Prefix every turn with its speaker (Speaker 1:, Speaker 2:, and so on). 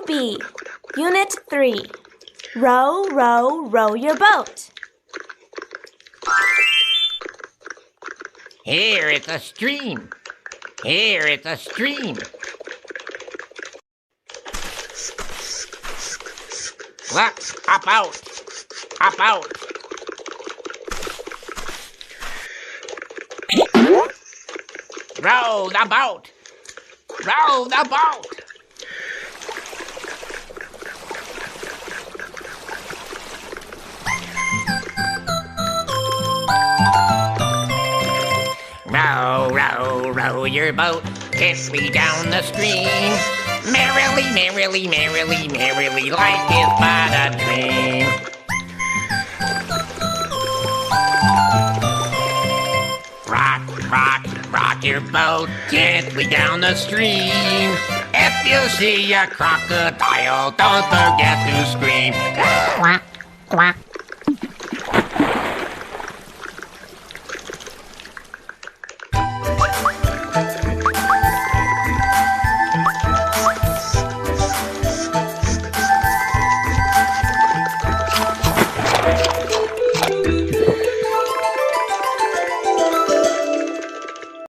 Speaker 1: B, Unit 3. Row, row, row your boat.
Speaker 2: Here is a stream. Here is a stream. Look, hop out. Hop out. Row the boat. Row the boat. Row, row, row your boat gently down the stream. Merrily, merrily, merrily, merrily, life is but a dream. Rock, rock, rock your boat gently down the stream. If you see a crocodile, don't forget to scream. Quack, quack.